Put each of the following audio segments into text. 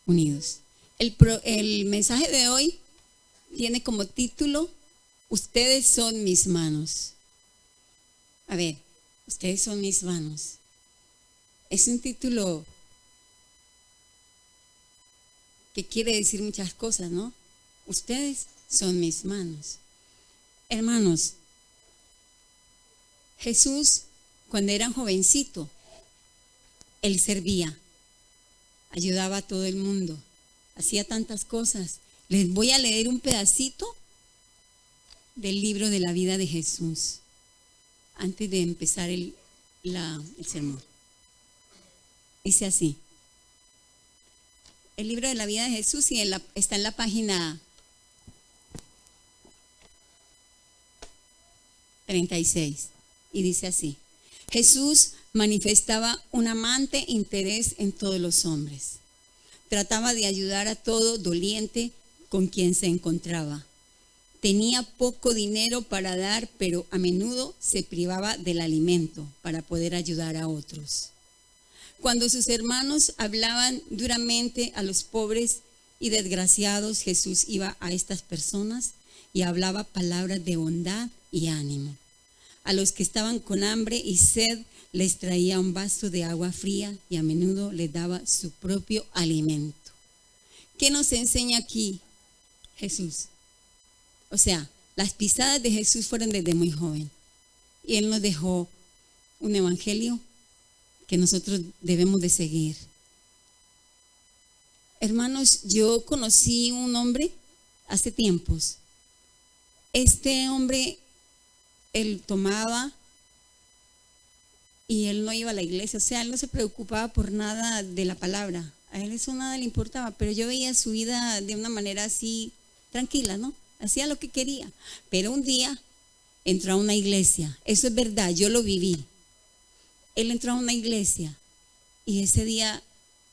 unidos. El mensaje de hoy tiene como título: ustedes son mis manos. A ver, ustedes son mis manos. Es un título que quiere decir muchas cosas, ¿no? Ustedes son mis manos. Hermanos, Jesús, cuando era jovencito, Él servía, ayudaba a todo el mundo, hacía tantas cosas. Les voy a leer un pedacito del libro de la vida de Jesús antes de empezar el sermón. Dice así: el libro de la vida de Jesús, y está en la página 36, y dice así: Jesús manifestaba un amante interés en todos los hombres. Trataba de ayudar a todo doliente con quien se encontraba. Tenía poco dinero para dar, pero a menudo se privaba del alimento para poder ayudar a otros. Cuando sus hermanos hablaban duramente a los pobres y desgraciados, Jesús iba a estas personas y hablaba palabras de bondad y ánimo. A los que estaban con hambre y sed les traía un vaso de agua fría y a menudo les daba su propio alimento. ¿Qué nos enseña aquí Jesús? O sea, las pisadas de Jesús fueron desde muy joven, y Él nos dejó un evangelio que nosotros debemos de seguir. Hermanos, yo conocí un hombre hace tiempos. Este hombre, él tomaba y él no iba a la iglesia, o sea, él no se preocupaba por nada de la palabra, a él eso nada le importaba, pero yo veía su vida de una manera así tranquila, ¿no? Hacía lo que quería, pero un día entró a una iglesia. Eso es verdad, yo lo viví. Él entró a una iglesia y ese día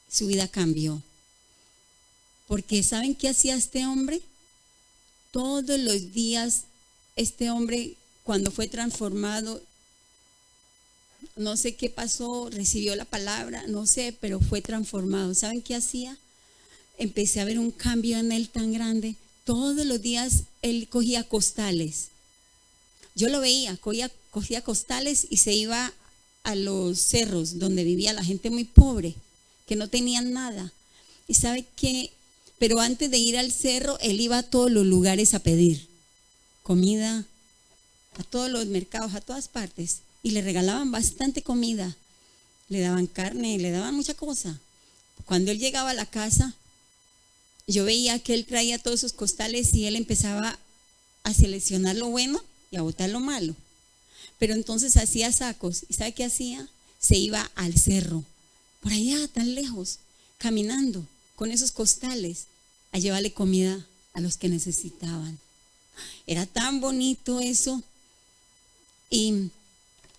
su vida cambió. Porque ¿saben qué hacía este hombre? Todos los días este hombre, cuando fue transformado, no sé qué pasó, recibió la palabra, no sé, pero fue transformado. ¿Saben qué hacía? Empecé a ver un cambio en él tan grande. Todos los días él cogía costales. Yo lo veía, cogía costales y se iba a los cerros donde vivía la gente muy pobre, que no tenían nada. Y sabe qué, pero antes de ir al cerro, él iba a todos los lugares a pedir comida, a todos los mercados, a todas partes, y le regalaban bastante comida, le daban carne, le daban mucha cosa. Cuando él llegaba a la casa, yo veía que él traía todos esos costales y él empezaba a seleccionar lo bueno y a botar lo malo. Pero entonces hacía sacos. ¿Y sabe qué hacía? Se iba al cerro, por allá tan lejos, caminando con esos costales a llevarle comida a los que necesitaban. Era tan bonito eso. Y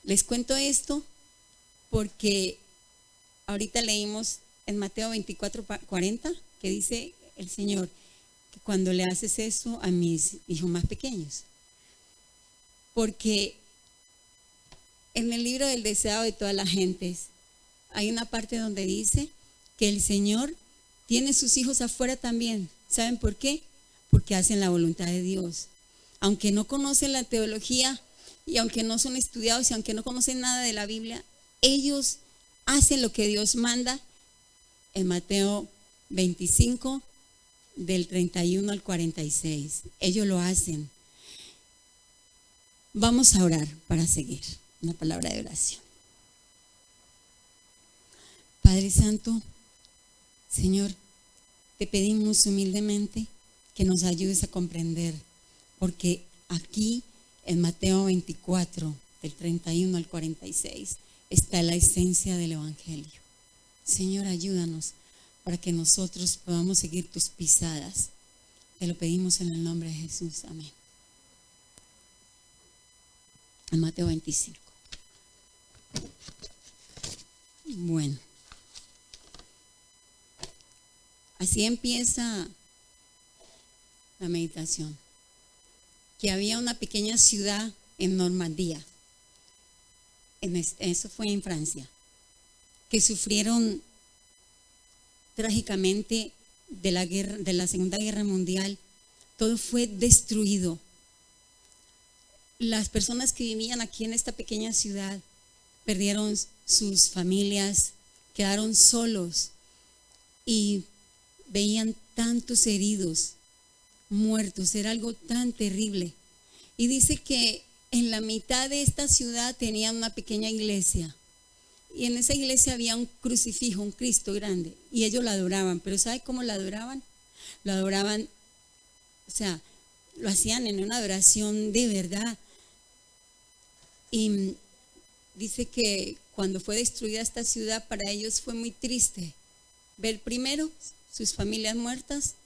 les cuento esto porque ahorita leímos en Mateo 24:40 que dice el Señor que cuando le haces eso a mis hijos más pequeños. Porque en el libro del deseado de todas las gentes hay una parte donde dice que el Señor tiene sus hijos afuera también. ¿Saben por qué? Porque hacen la voluntad de Dios. Aunque no conocen la teología y aunque no son estudiados y aunque no conocen nada de la Biblia, ellos hacen lo que Dios manda. En Mateo 25, del 31 al 46. Ellos lo hacen. Vamos a orar para seguir. Una palabra de oración. Padre Santo, Señor, te pedimos humildemente que nos ayudes a comprender, porque aquí en Mateo 24, del 31 al 46, está la esencia del Evangelio. Señor, ayúdanos para que nosotros podamos seguir tus pisadas. Te lo pedimos en el nombre de Jesús. Amén. En Mateo 25. Bueno, así empieza la meditación. Que había una pequeña ciudad en Normandía, eso fue en Francia, que sufrieron trágicamente de la Segunda Guerra Mundial, todo fue destruido. Las personas que vivían aquí en esta pequeña ciudad perdieron sus familias, quedaron solos y veían tantos heridos, muertos, era algo tan terrible. Y dice que en la mitad de esta ciudad tenían una pequeña iglesia. Y en esa iglesia había un crucifijo, un Cristo grande. Y ellos lo adoraban. Pero ¿sabe cómo lo adoraban? Lo adoraban, o sea, lo hacían en una adoración de verdad. Y dice que cuando fue destruida esta ciudad, para ellos fue muy triste ver primero sus familias muertas,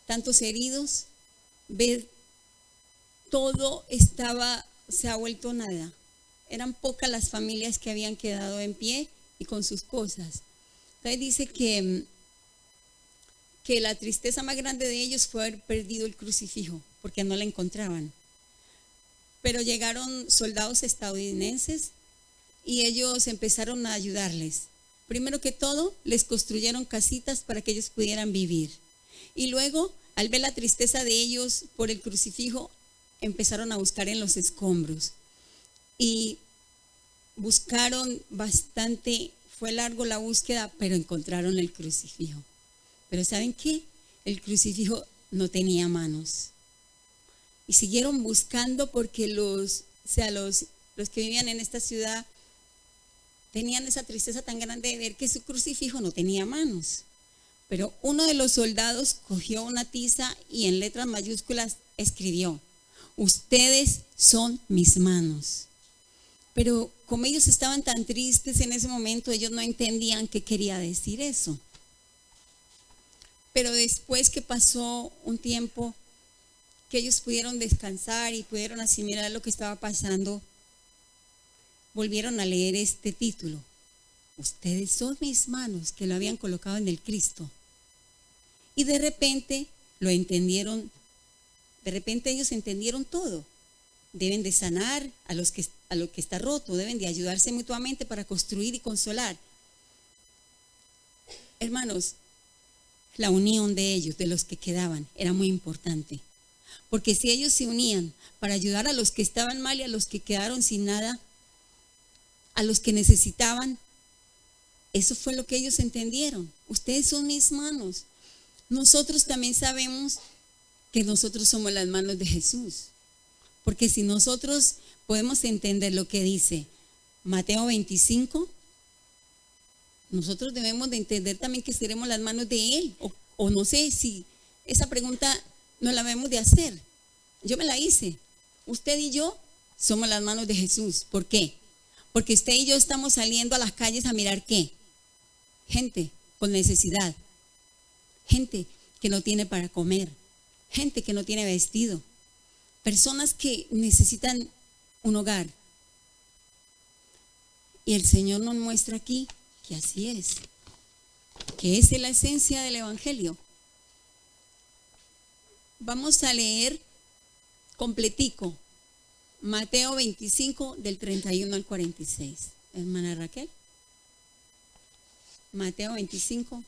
tantos heridos, ver todo se ha vuelto nada. Eran pocas las familias que habían quedado en pie y con sus cosas. Entonces dice que la tristeza más grande de ellos fue haber perdido el crucifijo, porque no lo encontraban. Pero llegaron soldados estadounidenses y ellos empezaron a ayudarles. Primero que todo, les construyeron casitas para que ellos pudieran vivir. Y luego, al ver la tristeza de ellos por el crucifijo, empezaron a buscar en los escombros. Y buscaron bastante, fue largo la búsqueda, pero encontraron el crucifijo. Pero ¿saben qué? El crucifijo no tenía manos. Y siguieron buscando porque los que vivían en esta ciudad tenían esa tristeza tan grande de ver que su crucifijo no tenía manos. Pero uno de los soldados cogió una tiza y en letras mayúsculas escribió: ustedes son mis manos. Pero como ellos estaban tan tristes en ese momento, ellos no entendían qué quería decir eso. Pero después que pasó un tiempo, que ellos pudieron descansar y pudieron asimilar lo que estaba pasando, volvieron a leer este título: ustedes son mis manos, que lo habían colocado en el Cristo. Y de repente lo entendieron, de repente ellos entendieron todo. Deben de sanar a lo que está roto, deben de ayudarse mutuamente para construir y consolar. Hermanos, la unión de ellos, de los que quedaban, era muy importante. Porque si ellos se unían para ayudar a los que estaban mal y a los que quedaron sin nada, a los que necesitaban, eso fue lo que ellos entendieron. Ustedes son mis manos. Nosotros también sabemos que nosotros somos las manos de Jesús. Porque si nosotros podemos entender lo que dice Mateo 25, nosotros debemos de entender también que seremos las manos de Él. O no sé si esa pregunta no la debemos de hacer. Yo me la hice. Usted y yo somos las manos de Jesús. ¿Por qué? Porque usted y yo estamos saliendo a las calles a mirar ¿qué? Gente con necesidad. Gente que no tiene para comer. Gente que no tiene vestido. Personas que necesitan un hogar. Y el Señor nos muestra aquí que así es. Que esa es la esencia del Evangelio. Vamos a leer completico Mateo 25 del 31 al 46. Hermana Raquel. Mateo 25.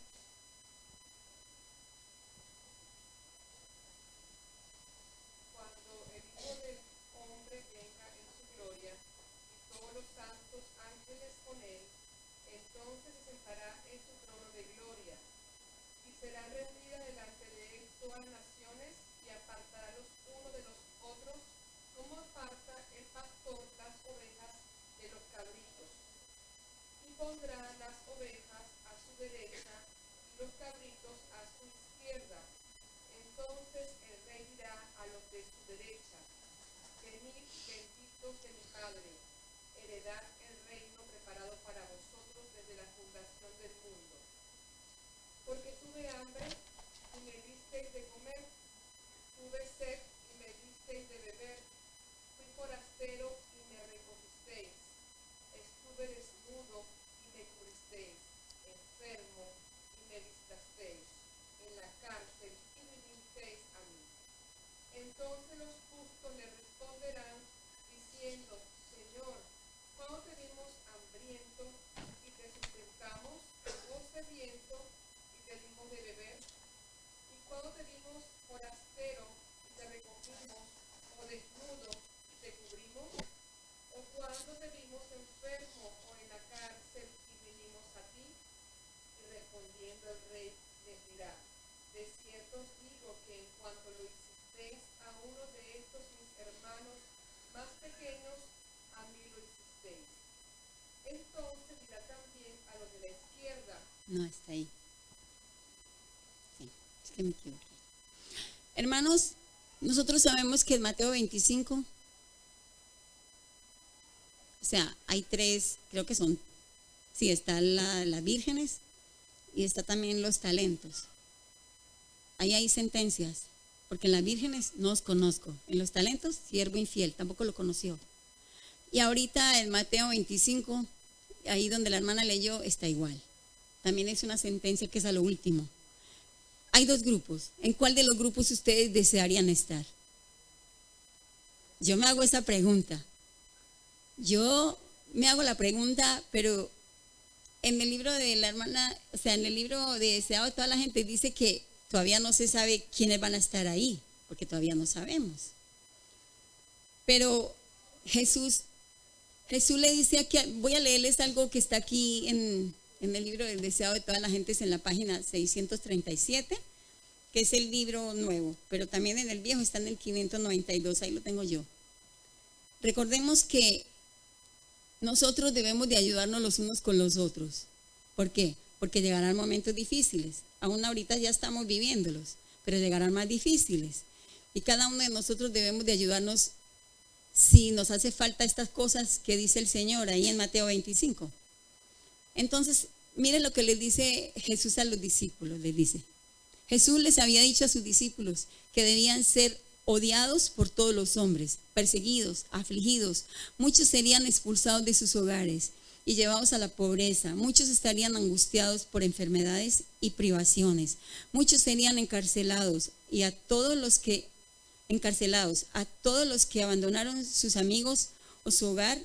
Pondrá las ovejas a su derecha y los cabritos a su izquierda. Entonces el rey dirá a los de su derecha: venid, benditos de mi Padre, heredad el reino preparado para vosotros desde la fundación del mundo. Porque tuve hambre y me disteis de comer, tuve sed y me disteis de beber, fui forastero y me recogisteis, estuve desnudo y me cubristeis, enfermo y me visitasteis, en la cárcel y vinisteis a mí. Entonces los justos le responderán diciendo: Señor, ¿cuándo te vimos hambriento y te sustentamos, o sediento y te dimos de beber? ¿Cuándo te vimos enfermo o en la cárcel y vinimos a ti? Y respondiendo el rey les dirá: de cierto os digo que en cuanto lo hicisteis a uno de estos mis hermanos más pequeños, a mí lo hicisteis. Entonces dirá también a los de la izquierda. No, está ahí. Sí, es que me equivoqué. Hermanos, nosotros sabemos que en Mateo 25, o sea, hay tres, creo que son, sí, está las vírgenes y está también los talentos. Ahí hay sentencias, porque en las vírgenes no os conozco, en los talentos, siervo infiel, tampoco lo conoció. Y ahorita en Mateo 25, ahí donde la hermana leyó, está igual. También es una sentencia que es a lo último. Hay dos grupos. ¿En cuál de los grupos ustedes desearían estar? Yo me hago esa pregunta. Yo me hago la pregunta, pero en el libro de la hermana, o sea, en el libro de Deseado de toda la gente dice que todavía no se sabe quiénes van a estar ahí, porque todavía no sabemos. Pero Jesús le dice aquí, voy a leerles algo que está aquí en el libro del Deseado de toda la gente, es en la página 637, que es el libro nuevo, pero también en el viejo está en el 592, ahí lo tengo yo. Recordemos que nosotros debemos de ayudarnos los unos con los otros. ¿Por qué? Porque llegarán momentos difíciles. Aún ahorita ya estamos viviéndolos, pero llegarán más difíciles. Y cada uno de nosotros debemos de ayudarnos si nos hace falta estas cosas que dice el Señor ahí en Mateo 25. Entonces, miren lo que les dice Jesús a los discípulos. Les dice, Jesús les había dicho a sus discípulos que debían ser odiados por todos los hombres, perseguidos, afligidos. Muchos serían expulsados de sus hogares y llevados a la pobreza. Muchos estarían angustiados por enfermedades y privaciones. Muchos serían encarcelados y a todos los que abandonaron sus amigos o su hogar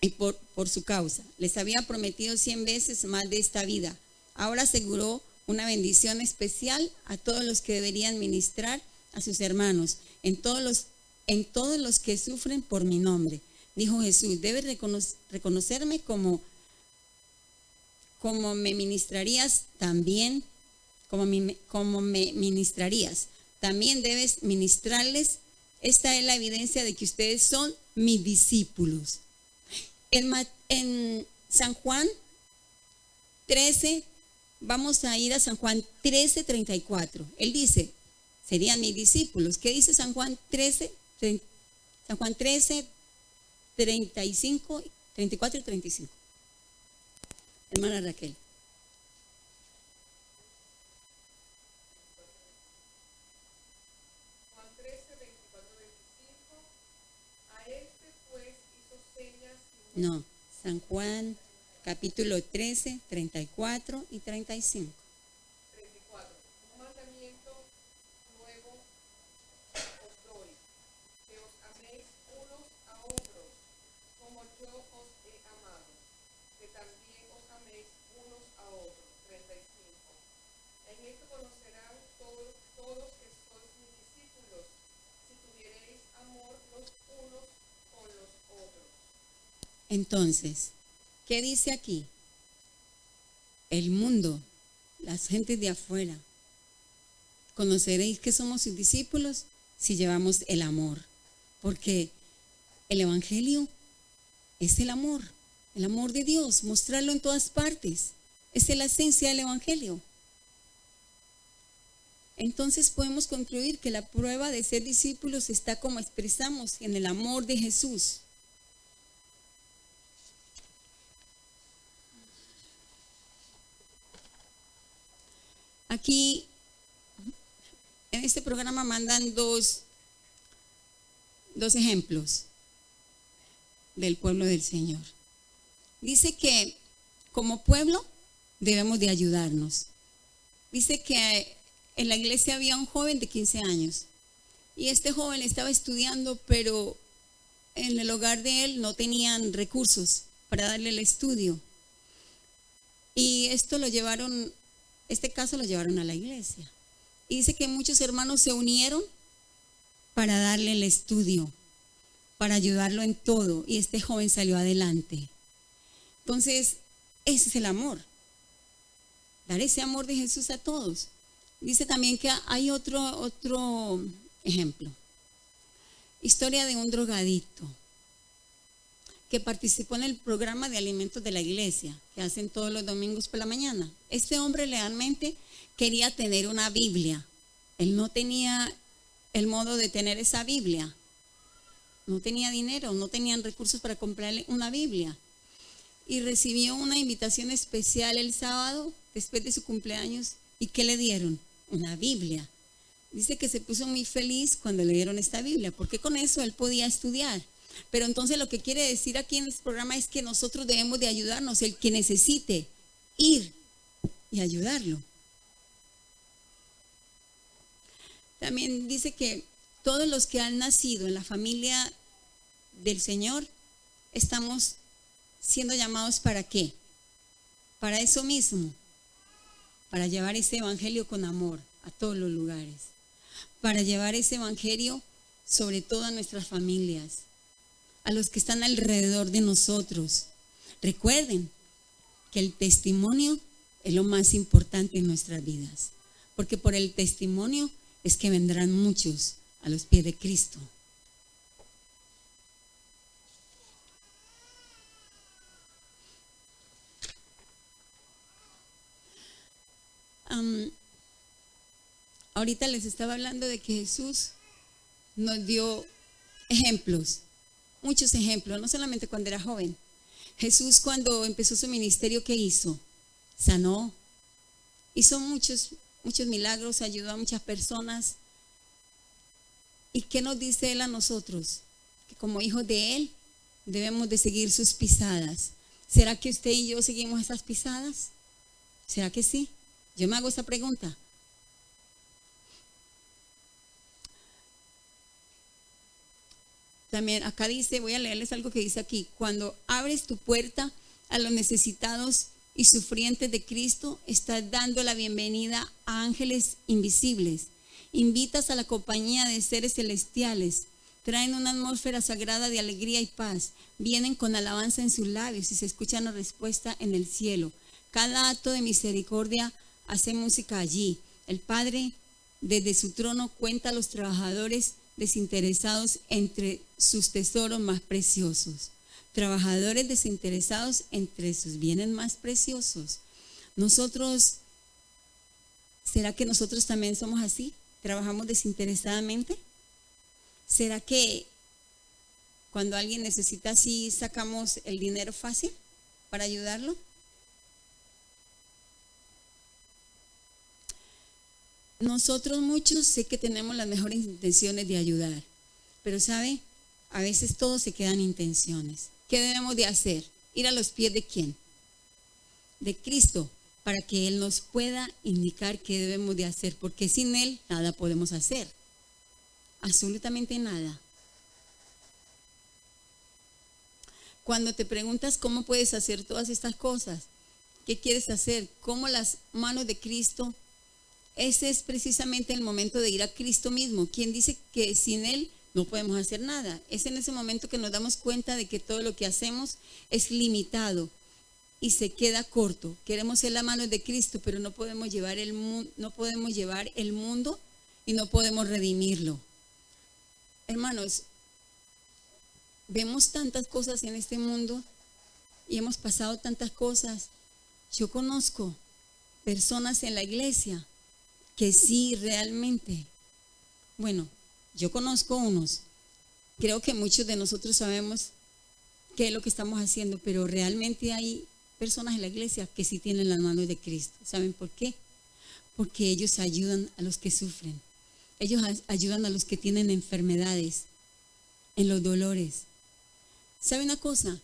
y por su causa. Les había prometido 100 veces más de esta vida. Ahora aseguró una bendición especial a todos los que deberían ministrar a sus hermanos, en todos los que sufren por mi nombre. Dijo Jesús, debes reconocerme como me ministrarías también, como me ministrarías. También debes ministrarles. Esta es la evidencia de que ustedes son mis discípulos. En San Juan 13, vamos a ir a San Juan 13, 34. Él dice, serían mis discípulos. ¿Qué dice San Juan 13? San Juan 13, 35, 34 y 35. Hermana Raquel. Juan 13, 24, 25. A este pues hizo señas. No, San Juan capítulo 13, 34 y 35. 34. Un mandamiento nuevo os doy, que os améis unos a otros, como yo os he amado, que también os améis unos a otros. 35. En esto conocerán todos que sois mis discípulos, si tuviereis amor los unos con los otros. Entonces, ¿qué dice aquí? El mundo, las gentes de afuera, conoceréis que somos sus discípulos si llevamos el amor, porque el evangelio es el amor de Dios, mostrarlo en todas partes. Esa es la esencia del evangelio. Entonces podemos concluir que la prueba de ser discípulos está como expresamos en el amor de Jesús. Aquí, en este programa mandan dos ejemplos del pueblo del Señor. Dice que como pueblo debemos de ayudarnos. Dice que en la iglesia había un joven de 15 años y este joven estaba estudiando, pero en el hogar de él no tenían recursos para darle el estudio. Y este caso lo llevaron a la iglesia. Y dice que muchos hermanos se unieron para darle el estudio. para ayudarlo en todo y este joven salió adelante. Entonces, ese es el amor. Dar ese amor de Jesús a todos. Dice también que hay otro ejemplo. Historia de un drogadicto que participó en el programa de alimentos de la iglesia que hacen todos los domingos por la mañana. Este hombre realmente quería tener una Biblia. Él no tenía el modo de tener esa Biblia. No tenía dinero, no tenían recursos para comprarle una Biblia. Y recibió una invitación especial el sábado, después de su cumpleaños. ¿Y qué le dieron? Una Biblia. Dice que se puso muy feliz cuando le dieron esta Biblia, porque con eso él podía estudiar. Pero entonces lo que quiere decir aquí en este programa es que nosotros debemos de ayudarnos, el que necesite ir y ayudarlo. También dice que todos los que han nacido en la familia del Señor estamos siendo llamados ¿para qué? Para eso mismo, para llevar ese evangelio con amor a todos los lugares, para llevar ese evangelio sobre todo a nuestras familias, a los que están alrededor de nosotros. Recuerden que el testimonio es lo más importante en nuestras vidas, porque por el testimonio es que vendrán muchos a los pies de Cristo. Ahorita les estaba hablando de que Jesús nos dio ejemplos, muchos ejemplos, no solamente cuando era joven. Jesús cuando empezó su ministerio, ¿qué hizo? Sanó, hizo muchos milagros, ayudó a muchas personas. ¿Y qué nos dice Él a nosotros? Que como hijos de Él debemos de seguir sus pisadas. ¿Será que usted y yo seguimos esas pisadas? ¿Será que sí? Yo me hago esa pregunta. También acá dice, voy a leerles algo que dice aquí: cuando abres tu puerta a los necesitados y sufrientes de Cristo, estás dando la bienvenida a ángeles invisibles. Invitas a la compañía de seres celestiales. Traen una atmósfera sagrada de alegría y paz. Vienen con alabanza en sus labios y se escucha una respuesta en el cielo. Cada acto de misericordia hace música allí. El Padre desde su trono cuenta a los trabajadores desinteresados entre sus tesoros más preciosos. Trabajadores desinteresados entre sus bienes más preciosos. ¿Será que nosotros también somos así? ¿Trabajamos desinteresadamente? ¿Será que cuando alguien necesita así sacamos el dinero fácil para ayudarlo? Nosotros muchos sé que tenemos las mejores intenciones de ayudar, pero ¿sabe? A veces todo se queda en intenciones. ¿Qué debemos de hacer? Ir a los pies ¿de quién? De Cristo, para que Él nos pueda indicar qué debemos de hacer, porque sin Él nada podemos hacer, absolutamente nada. Cuando te preguntas cómo puedes hacer todas estas cosas, ¿qué quieres hacer? ¿Cómo las manos de Cristo? Ese es precisamente el momento de ir a Cristo mismo, quien dice que sin Él no podemos hacer nada. Es en ese momento que nos damos cuenta de que todo lo que hacemos es limitado y se queda corto. Queremos ser la mano de Cristo, pero no podemos llevar el mundo y no podemos redimirlo. Hermanos, vemos tantas cosas en este mundo y hemos pasado tantas cosas. Yo conozco personas en la iglesia que sí realmente, bueno, yo conozco unos, creo que muchos de nosotros sabemos qué es lo que estamos haciendo, pero realmente hay personas en la iglesia que sí tienen las manos de Cristo. ¿Saben por qué? Porque ellos ayudan a los que sufren, ellos ayudan a los que tienen enfermedades, en los dolores. ¿Sabe una cosa?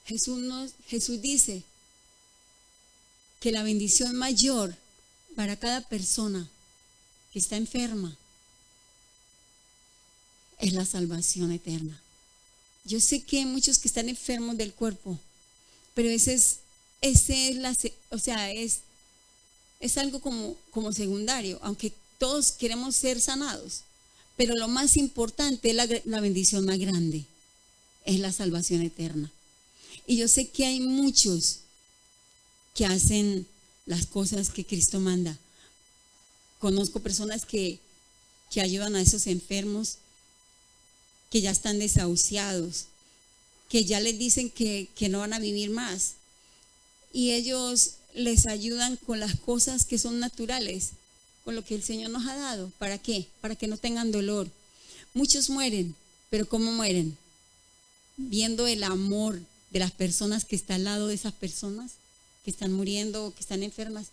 Jesús dice que la bendición mayor para cada persona que está enferma es la salvación eterna. Yo sé que hay muchos que están enfermos del cuerpo, pero es algo como secundario, aunque todos queremos ser sanados, Pero lo más importante, la bendición más grande, es la salvación eterna. Y yo sé que hay muchos que hacen las cosas que Cristo manda. Conozco personas que ayudan a esos enfermos, que ya están desahuciados, que ya les dicen que no van a vivir más. Y ellos les ayudan con las cosas que son naturales, con lo que el Señor nos ha dado. ¿Para qué? Para que no tengan dolor. Muchos mueren, pero ¿cómo mueren? Viendo el amor de las personas que está al lado de esas personas que están muriendo o que están enfermas.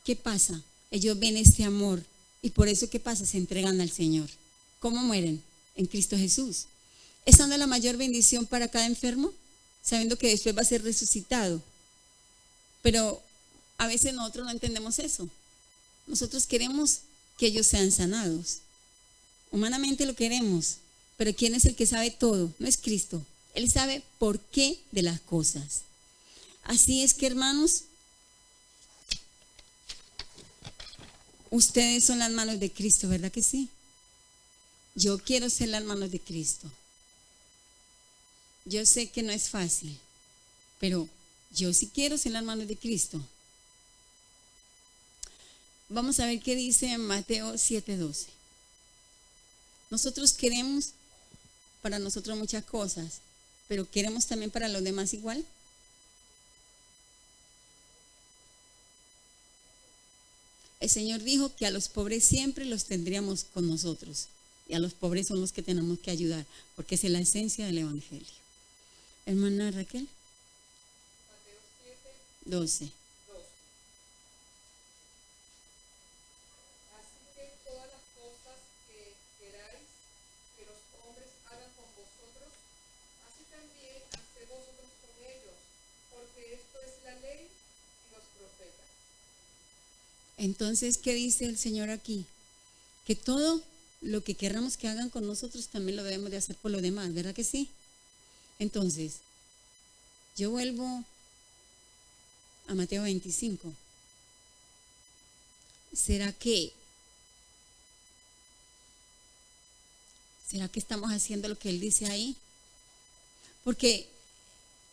¿Qué pasa? Ellos ven este amor y por eso, ¿qué pasa? Se entregan al Señor. ¿Cómo mueren? En Cristo Jesús. ¿Esa no es la mayor bendición para cada enfermo? Sabiendo que después va a ser resucitado. Pero a veces nosotros no entendemos eso. Nosotros queremos que ellos sean sanados. Humanamente lo queremos, pero ¿quién es el que sabe todo? No es Cristo. Él sabe por qué de las cosas. Así es que, hermanos, ustedes son las manos de Cristo, ¿verdad que sí? Yo quiero ser las manos de Cristo. Yo sé que no es fácil, pero yo sí quiero ser las manos de Cristo. Vamos a ver qué dice Mateo 7:12. Nosotros queremos para nosotros muchas cosas, pero queremos también para los demás igual. El Señor dijo que a los pobres siempre los tendríamos con nosotros. Y a los pobres son los que tenemos que ayudar, porque es la esencia del Evangelio. Hermana Raquel. Mateo 7, 12. 2. Así que todas las cosas que queráis que los hombres hagan con vosotros, así también haced vosotros con ellos, porque esto es la ley y los profetas. Entonces, ¿qué dice el Señor aquí? Que todo lo que querramos que hagan con nosotros también lo debemos de hacer por los demás, ¿verdad que sí? Entonces, yo vuelvo a Mateo 25. ¿Será que estamos haciendo lo que Él dice ahí? Porque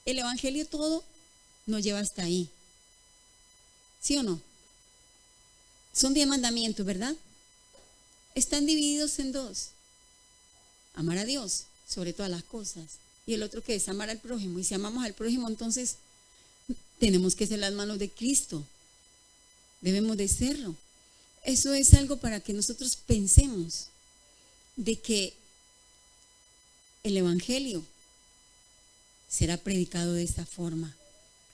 el Evangelio todo nos lleva hasta ahí. ¿Sí o no? Son 10 mandamientos, ¿verdad? Están divididos en 2. Amar a Dios sobre todas las cosas. Y el otro que es amar al prójimo. Y si amamos al prójimo, entonces tenemos que ser las manos de Cristo. Debemos de serlo. Eso es algo para que nosotros pensemos de que el Evangelio será predicado de esta forma.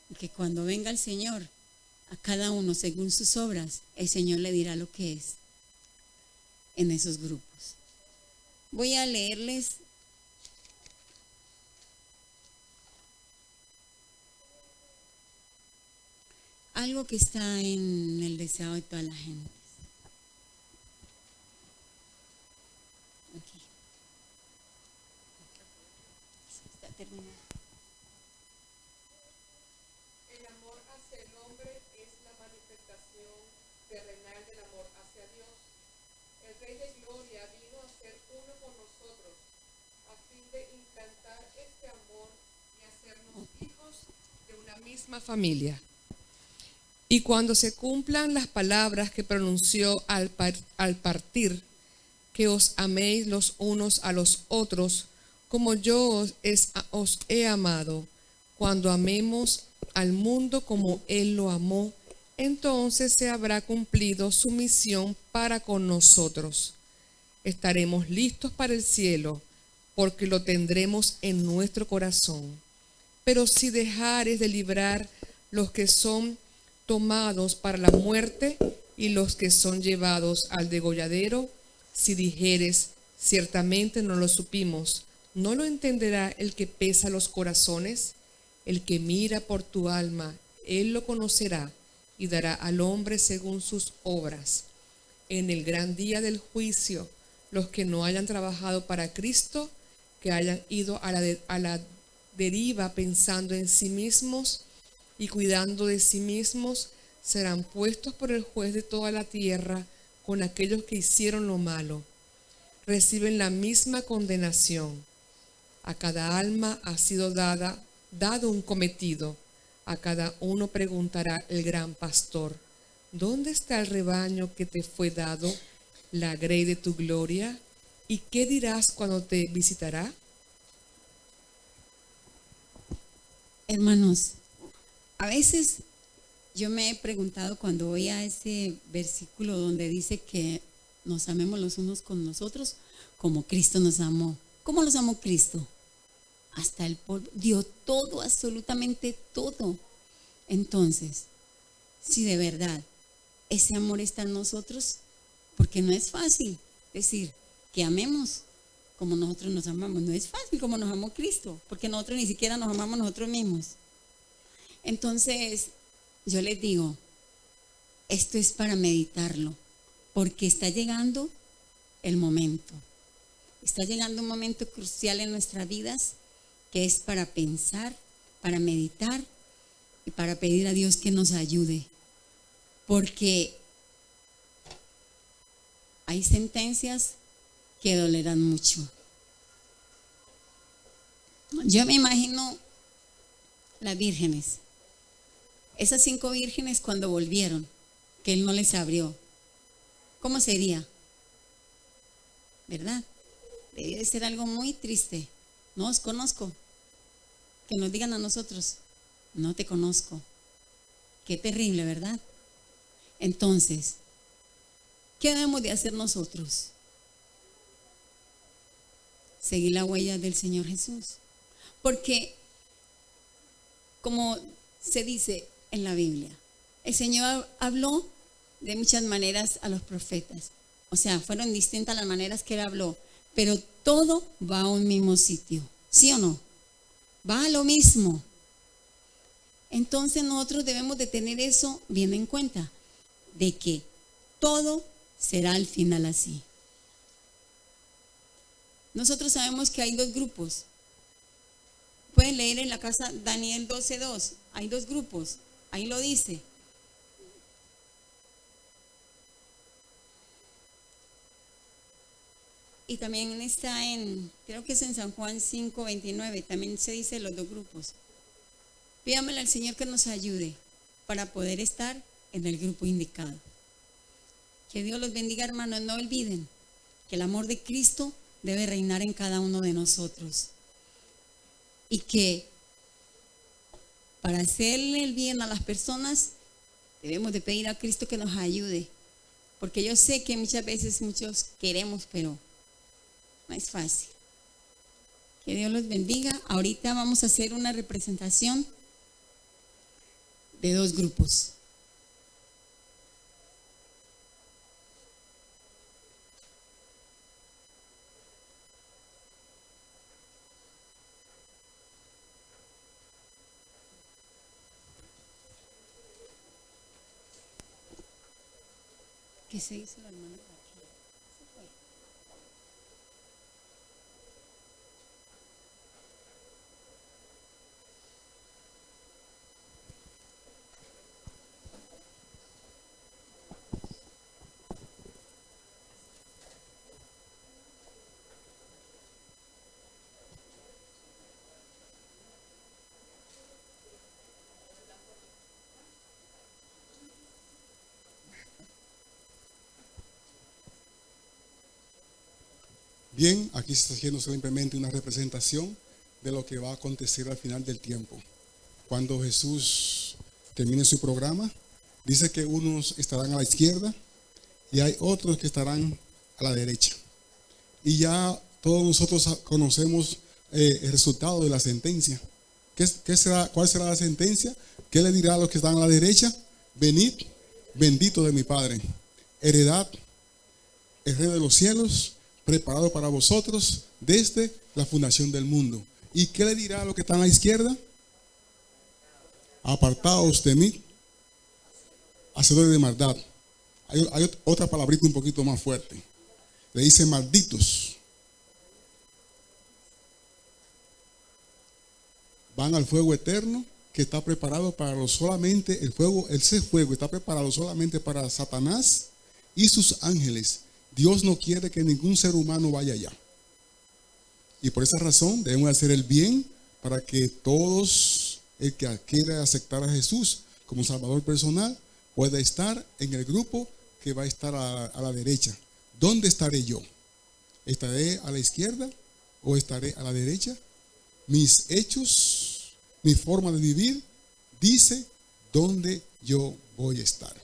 Y que cuando venga el Señor, a cada uno según sus obras, el Señor le dirá lo que es en esos grupos. Voy a leerles algo que está en el deseado de toda la gente. Aquí. Está terminado. El amor hacia el hombre es la manifestación terrenal del amor hacia Dios. El Rey de Gloria vino a ser uno con nosotros, a fin de implantar este amor y hacernos hijos de una misma familia. Y cuando se cumplan las palabras que pronunció al partir, que os améis los unos a los otros, como yo os he amado, cuando amemos al mundo como Él lo amó, entonces se habrá cumplido su misión para con nosotros. Estaremos listos para el cielo, porque lo tendremos en nuestro corazón. Pero si dejares de librar los que son tomados para la muerte y los que son llevados al degolladero, si dijeres, ciertamente no lo supimos, ¿no lo entenderá el que pesa los corazones? El que mira por tu alma, Él lo conocerá y dará al hombre según sus obras. En el gran día del juicio, los que no hayan trabajado para Cristo, que hayan ido a la deriva pensando en sí mismos y cuidando de sí mismos, serán puestos por el juez de toda la tierra con aquellos que hicieron lo malo. reciben la misma condenación. A cada alma ha sido dado un cometido. A cada uno preguntará el gran pastor: ¿dónde está el rebaño que te fue dado, la grey de tu gloria? ¿Y qué dirás cuando te visitará? Hermanos, a veces yo me he preguntado cuando voy a ese versículo donde dice que nos amemos los unos con los otros como Cristo nos amó. ¿Cómo nos amó Cristo? Hasta el polvo, dio todo, absolutamente todo. Entonces, si de verdad ese amor está en nosotros, porque no es fácil decir que amemos como nosotros nos amamos, no es fácil como nos amó Cristo, porque nosotros ni siquiera nos amamos nosotros mismos. Entonces, yo les digo, esto es para meditarlo, porque está llegando el momento. Está llegando un momento crucial en nuestras vidas que es para pensar, para meditar y para pedir a Dios que nos ayude. Porque hay sentencias que dolerán mucho. Yo me imagino las vírgenes, esas 5 vírgenes cuando volvieron, que Él no les abrió. ¿Cómo sería? ¿Verdad? Debe de ser algo muy triste. No os conozco. Que nos digan a nosotros, no te conozco. Qué terrible, ¿verdad? Entonces, ¿qué debemos de hacer nosotros? Seguir la huella del Señor Jesús. Porque, como se dice en la Biblia, el Señor habló de muchas maneras a los profetas. O sea, fueron distintas las maneras que Él habló, pero todo va a un mismo sitio. ¿Sí o no? Va a lo mismo. Entonces nosotros debemos de tener eso bien en cuenta, de que todo será al final así. Nosotros sabemos que hay 2 grupos. Pueden leer en la casa Daniel 12:2. Hay 2 grupos. Ahí lo dice. Y también está creo que es en San Juan 5:29. También se dice los 2 grupos. Pídamele al Señor que nos ayude para poder estar en el grupo indicado. Que Dios los bendiga, hermanos. No olviden que el amor de Cristo debe reinar en cada uno de nosotros. Y que para hacerle el bien a las personas debemos de pedir a Cristo que nos ayude. Porque yo sé que muchas veces muchos queremos, pero no es fácil. Que Dios los bendiga. Ahorita vamos a hacer una representación de 2 grupos. ¿Qué se hizo la hermana? Se fue. Bien, aquí se está haciendo simplemente una representación de lo que va a acontecer al final del tiempo. Cuando Jesús termine su programa, dice que unos estarán a la izquierda y hay otros que estarán a la derecha. Y ya todos nosotros conocemos el resultado de la sentencia. ¿Cuál será la sentencia? ¿Qué le dirá a los que están a la derecha? Venid, bendito de mi Padre, heredad, el reino de los cielos, preparado para vosotros desde la fundación del mundo. ¿Y qué le dirá a los que están a la izquierda? Apartaos de mí, hacedores de maldad. Hay otra palabrita un poquito más fuerte. Le dice malditos. Van al fuego eterno que está preparado para ese fuego está preparado solamente para Satanás y sus ángeles Dios no quiere que ningún ser humano vaya allá. Y por esa razón debemos hacer el bien para que todos, el que quiera aceptar a Jesús como Salvador personal, pueda estar en el grupo que va a estar a la derecha. ¿Dónde estaré yo? ¿Estaré a la izquierda o estaré a la derecha? Mis hechos, mi forma de vivir, dice dónde yo voy a estar.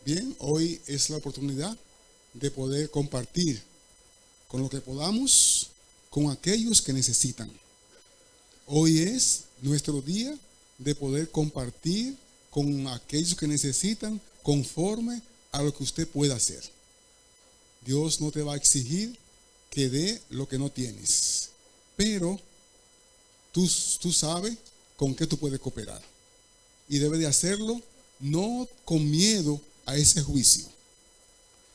Bien, hoy es la oportunidad de poder compartir con lo que podamos con aquellos que necesitan. Hoy es nuestro día de poder compartir con aquellos que necesitan conforme a lo que usted pueda hacer. Dios no te va a exigir que dé lo que no tienes, pero tú sabes con qué tú puedes cooperar. Y debes de hacerlo no con miedo a ese juicio,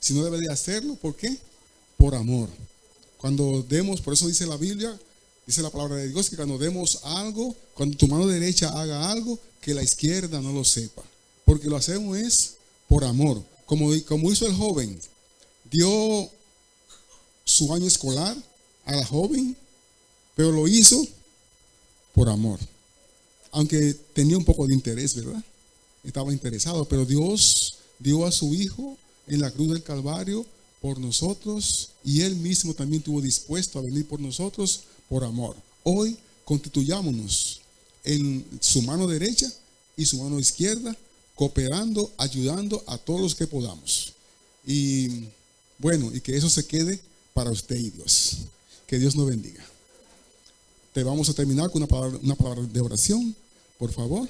sino debe de hacerlo, ¿por qué? Por amor. Cuando demos, por eso dice la Biblia, dice la palabra de Dios, que cuando demos algo, cuando tu mano derecha haga algo, que la izquierda no lo sepa, porque lo hacemos es por amor, como hizo el joven, dio su año escolar a la joven, pero lo hizo por amor, aunque tenía un poco de interés, ¿verdad? Estaba interesado, pero Dios dio a su Hijo en la cruz del Calvario por nosotros, y Él mismo también estuvo dispuesto a venir por nosotros por amor. Hoy constituyámonos en su mano derecha y su mano izquierda, cooperando, ayudando a todos los que podamos. Y bueno, y que eso se quede para usted y Dios. Que Dios nos bendiga. Te vamos a terminar con una palabra de oración, por favor.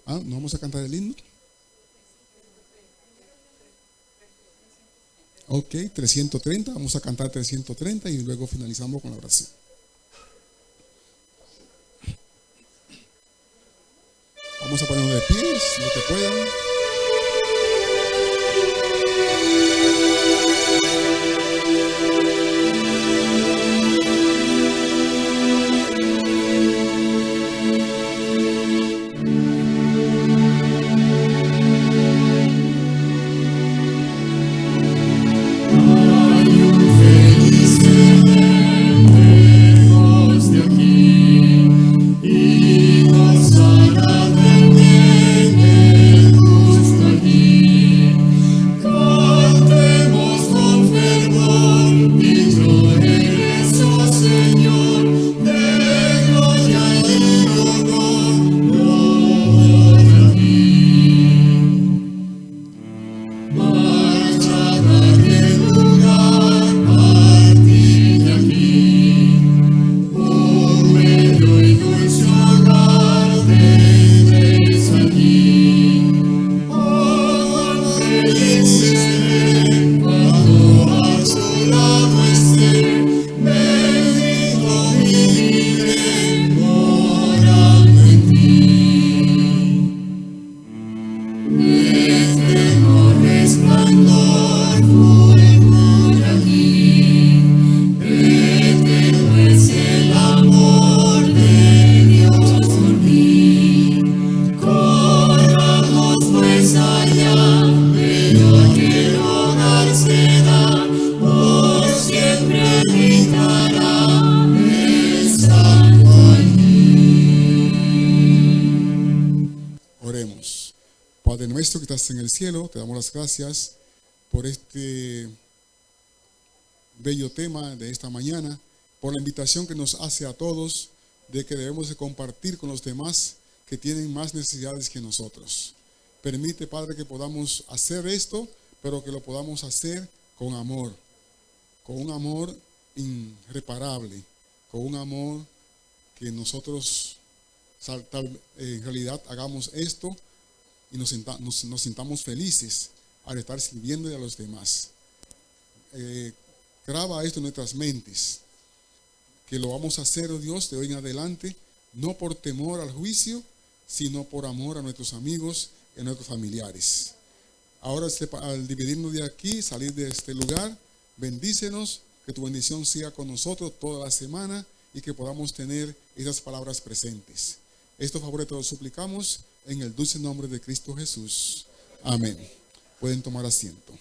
¿Nos vamos a cantar el himno? Ok, 330, vamos a cantar 330 y luego finalizamos con la oración. Vamos a ponernos de pies, lo que puedan. Oremos. Padre nuestro que estás en el cielo, te damos las gracias por este bello tema de esta mañana, por la invitación que nos hace a todos de que debemos de compartir con los demás que tienen más necesidades que nosotros. Permite, Padre, que podamos hacer esto, pero que lo podamos hacer con un amor irreparable, con un amor que nosotros en realidad hagamos esto y nos sintamos felices al estar sirviendo a los demás. Graba esto en nuestras mentes, que lo vamos a hacer, oh Dios, de hoy en adelante, no por temor al juicio, sino por amor a nuestros amigos y a nuestros familiares. Ahora, al dividirnos de aquí, salir de este lugar, bendícenos, que tu bendición siga con nosotros toda la semana y que podamos tener esas palabras presentes. Estos favores te los suplicamos en el dulce nombre de Cristo Jesús. Amén. Pueden tomar asiento.